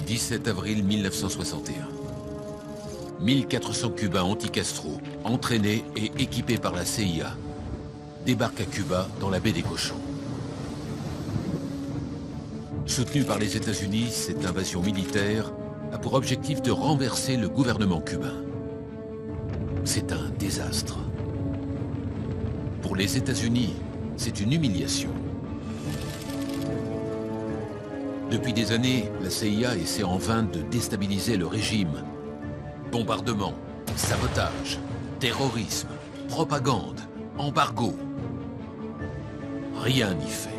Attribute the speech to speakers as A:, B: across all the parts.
A: 17 avril 1961. 1400 Cubains anti-Castro, entraînés et équipés par la CIA, débarquent à Cuba dans la baie des Cochons. Soutenue par les États-Unis, cette invasion militaire a pour objectif de renverser le gouvernement cubain. C'est un désastre. Pour les États-Unis, c'est une humiliation. Depuis des années, la CIA essaie en vain de déstabiliser le régime. Bombardements, sabotage, terrorisme, propagande, embargo. Rien n'y fait.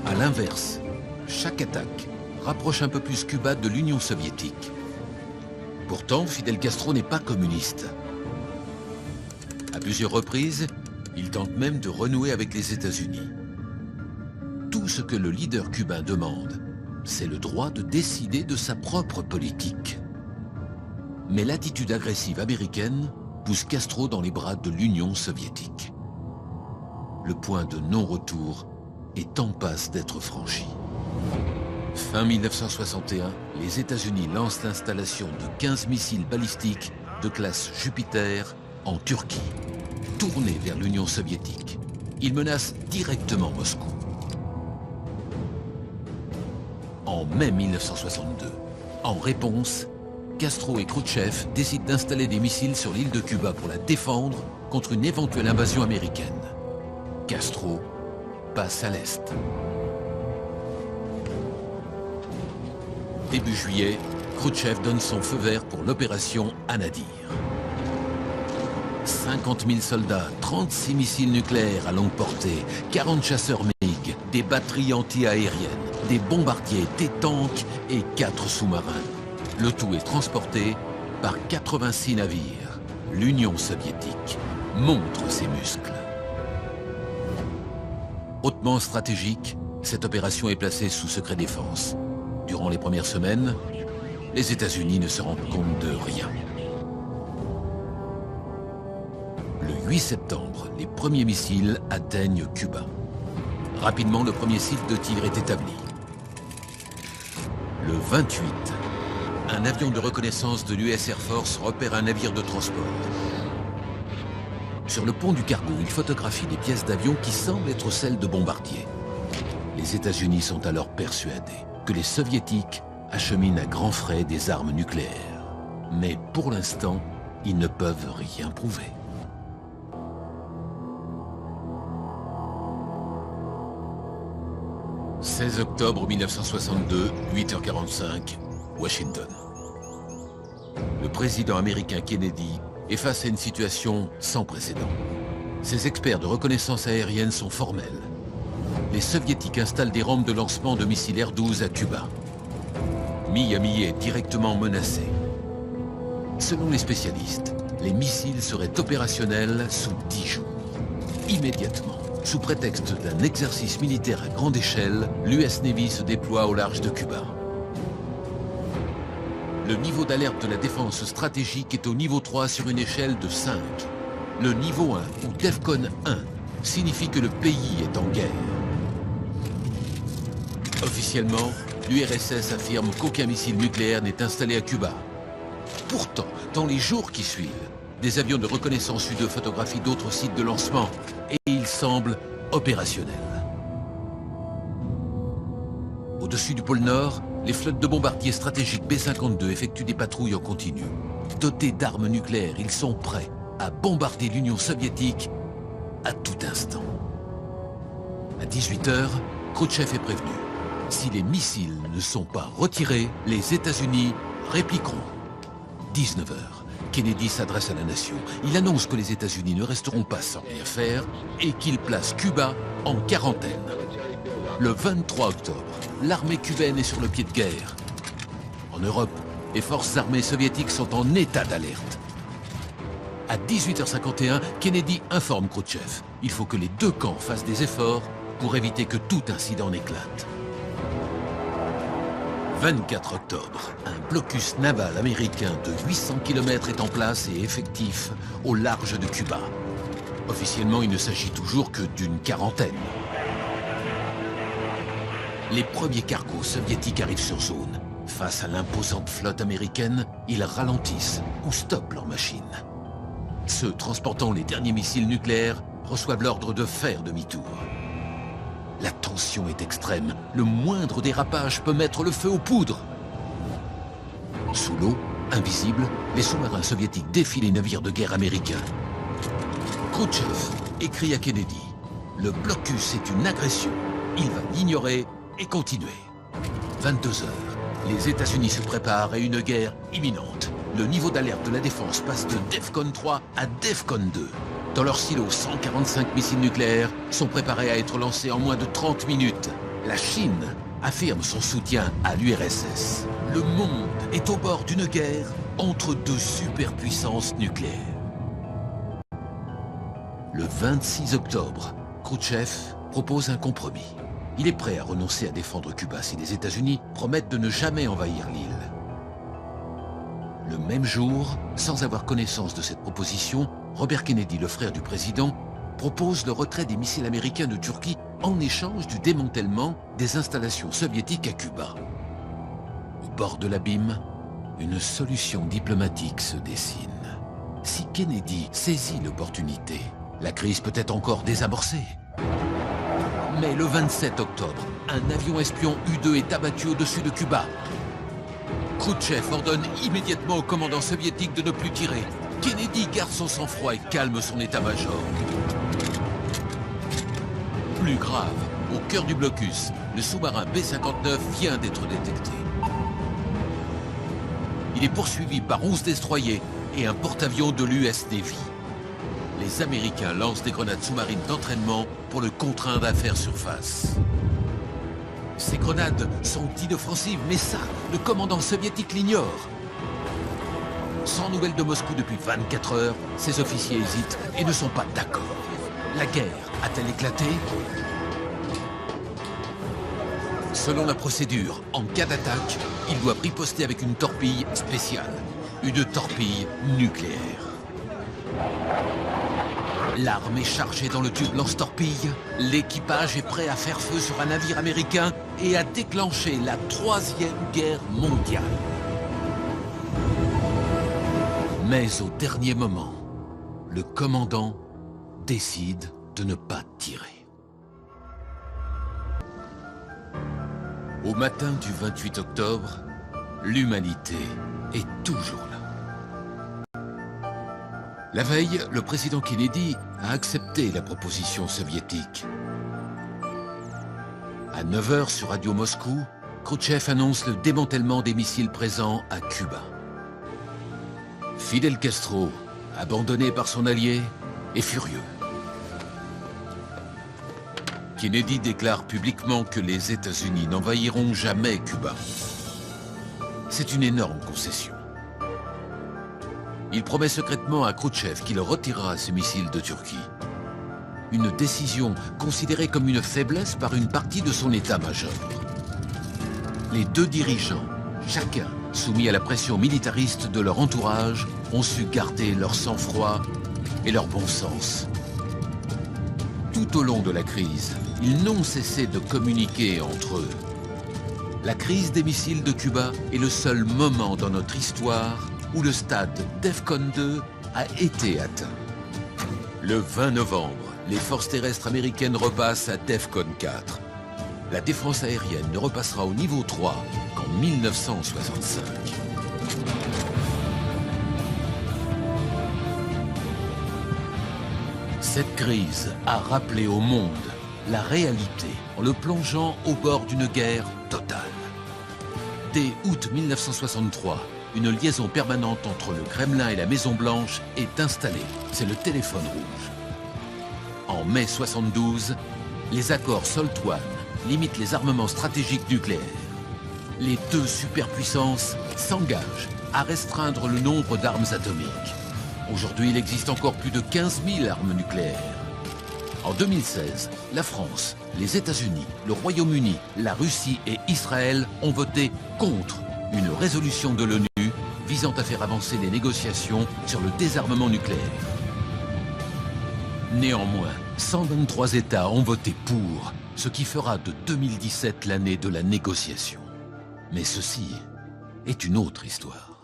A: À l'inverse, chaque attaque rapproche un peu plus Cuba de l'Union soviétique. Pourtant, Fidel Castro n'est pas communiste. À plusieurs reprises, il tente même de renouer avec les États-Unis. Tout ce que le leader cubain demande, c'est le droit de décider de sa propre politique. Mais l'attitude agressive américaine pousse Castro dans les bras de l'Union soviétique. Le point de non-retour est en passe d'être franchi. Fin 1961, les États-Unis lancent l'installation de 15 missiles balistiques de classe Jupiter en Turquie, tournés vers l'Union soviétique. Ils menacent directement Moscou. En mai 1962, en réponse, Castro et Khrouchtchev décident d'installer des missiles sur l'île de Cuba pour la défendre contre une éventuelle invasion américaine. Castro passe à l'Est. Début juillet, Khrouchtchev donne son feu vert pour l'opération Anadyr. 50 000 soldats, 36 missiles nucléaires à longue portée, 40 chasseurs MiG, des batteries anti-aériennes, des bombardiers, des tanks et 4 sous-marins. Le tout est transporté par 86 navires. L'Union soviétique montre ses muscles. Hautement stratégique, cette opération est placée sous secret défense. Durant les premières semaines, les États-Unis ne se rendent compte de rien. Le 8 septembre, les premiers missiles atteignent Cuba. Rapidement, le premier site de tir est établi. Le 28, un avion de reconnaissance de l'US Air Force repère un navire de transport. Sur le pont du cargo, il photographie des pièces d'avion qui semblent être celles de bombardiers. Les États-Unis sont alors persuadés que les Soviétiques acheminent à grands frais des armes nucléaires. Mais pour l'instant, ils ne peuvent rien prouver. « 16 octobre 1962, 8h45, Washington. Le président américain Kennedy est face à une situation sans précédent. Ses experts de reconnaissance aérienne sont formels. Les Soviétiques installent des rampes de lancement de missiles Air-12 à Cuba. Miami est directement menacé. Selon les spécialistes, les missiles seraient opérationnels sous 10 jours. Immédiatement, sous prétexte d'un exercice militaire à grande échelle, l'US Navy se déploie au large de Cuba. Le niveau d'alerte de la défense stratégique est au niveau 3 sur une échelle de 5. Le niveau 1, ou DEFCON 1, signifie que le pays est en guerre. Officiellement, l'URSS affirme qu'aucun missile nucléaire n'est installé à Cuba. Pourtant, dans les jours qui suivent, des avions de reconnaissance U-2 photographient d'autres sites de lancement et ils semblent opérationnels. Au-dessus du pôle Nord, les flottes de bombardiers stratégiques B-52 effectuent des patrouilles en continu. Dotés d'armes nucléaires, ils sont prêts à bombarder l'Union soviétique à tout instant. À 18h, Khrouchtchev est prévenu. Si les missiles ne sont pas retirés, les États-Unis répliqueront. 19h, Kennedy s'adresse à la nation. Il annonce que les États-Unis ne resteront pas sans rien faire et qu'il place Cuba en quarantaine. Le 23 octobre, l'armée cubaine est sur le pied de guerre. En Europe, les forces armées soviétiques sont en état d'alerte. À 18h51, Kennedy informe Khrouchtchev. Il faut que les deux camps fassent des efforts pour éviter que tout incident n'éclate. 24 octobre, un blocus naval américain de 800 km est en place et effectif au large de Cuba. Officiellement, il ne s'agit toujours que d'une quarantaine. les premiers cargos soviétiques arrivent sur zone. Face à l'imposante flotte américaine, ils ralentissent ou stoppent leurs machines. Ceux transportant les derniers missiles nucléaires reçoivent l'ordre de faire demi-tour. La tension est extrême. Le moindre dérapage peut mettre le feu aux poudres. Sous l'eau, invisibles, les sous-marins soviétiques défient les navires de guerre américains. Khrouchtchev écrit à Kennedy: « Le blocus est une agression. Il va l'ignorer et continuer. » 22 heures. Les États-Unis se préparent à une guerre imminente. Le niveau d'alerte de la défense passe de DEFCON 3 à DEFCON 2. Dans leur silo, 145 missiles nucléaires sont préparés à être lancés en moins de 30 minutes. La Chine affirme son soutien à l'URSS. Le monde est au bord d'une guerre entre deux superpuissances nucléaires. Le 26 octobre, Khrouchtchev propose un compromis. Il est prêt à renoncer à défendre Cuba si les États-Unis promettent de ne jamais envahir l'île. Le même jour, sans avoir connaissance de cette proposition, Robert Kennedy, le frère du président, propose le retrait des missiles américains de Turquie en échange du démantèlement des installations soviétiques à Cuba. Au bord de l'abîme, une solution diplomatique se dessine. Si Kennedy saisit l'opportunité, la crise peut être encore désamorcée. Mais le 27 octobre, un avion espion U-2 est abattu au-dessus de Cuba. Khrouchtchev ordonne immédiatement au commandant soviétique de ne plus tirer. Kennedy garde son sang-froid et calme son état-major. Plus grave, au cœur du blocus, le sous-marin B-59 vient d'être détecté. Il est poursuivi par 11 destroyers et un porte-avions de l'US Navy. Les Américains lancent des grenades sous-marines d'entraînement pour le contraindre à faire surface. Ces grenades sont inoffensives, mais ça, le commandant soviétique l'ignore. Sans nouvelles de Moscou depuis 24 heures, ses officiers hésitent et ne sont pas d'accord. La guerre a-t-elle éclaté? Selon la procédure, en cas d'attaque, ils doivent riposter avec une torpille spéciale. Une torpille nucléaire. L'arme est chargée dans le tube lance-torpille. L'équipage est prêt à faire feu sur un navire américain et à déclencher la Troisième Guerre mondiale. Mais au dernier moment, le commandant décide de ne pas tirer. Au matin du 28 octobre, l'humanité est toujours là. La veille, le président Kennedy a accepté la proposition soviétique. À 9 h sur Radio Moscou, Khrouchtchev annonce le démantèlement des missiles présents à Cuba. Fidel Castro, abandonné par son allié, est furieux. Kennedy déclare publiquement que les États-Unis n'envahiront jamais Cuba. C'est une énorme concession. Il promet secrètement à Khrouchtchev qu'il retirera ses missiles de Turquie. Une décision considérée comme une faiblesse par une partie de son état-major. Les deux dirigeants, chacun soumis à la pression militariste de leur entourage, ont su garder leur sang-froid et leur bon sens. Tout au long de la crise, ils n'ont cessé de communiquer entre eux. La crise des missiles de Cuba est le seul moment dans notre histoire où le stade DEFCON 2 a été atteint. Le 20 novembre, les forces terrestres américaines repassent à DEFCON 4. La défense aérienne ne repassera au niveau 3 qu'en 1965. Cette crise a rappelé au monde la réalité en le plongeant au bord d'une guerre totale. Dès août 1963, une liaison permanente entre le Kremlin et la Maison-Blanche est installée. C'est le téléphone rouge. En mai 1972, les accords SALT I limitent les armements stratégiques nucléaires. Les deux superpuissances s'engagent à restreindre le nombre d'armes atomiques. Aujourd'hui, il existe encore plus de 15 000 armes nucléaires. En 2016, la France, les États-Unis, le Royaume-Uni, la Russie et Israël ont voté contre une résolution de l'ONU visant à faire avancer les négociations sur le désarmement nucléaire. Néanmoins, 123 États ont voté pour, ce qui fera de 2017 l'année de la négociation. Mais ceci est une autre histoire.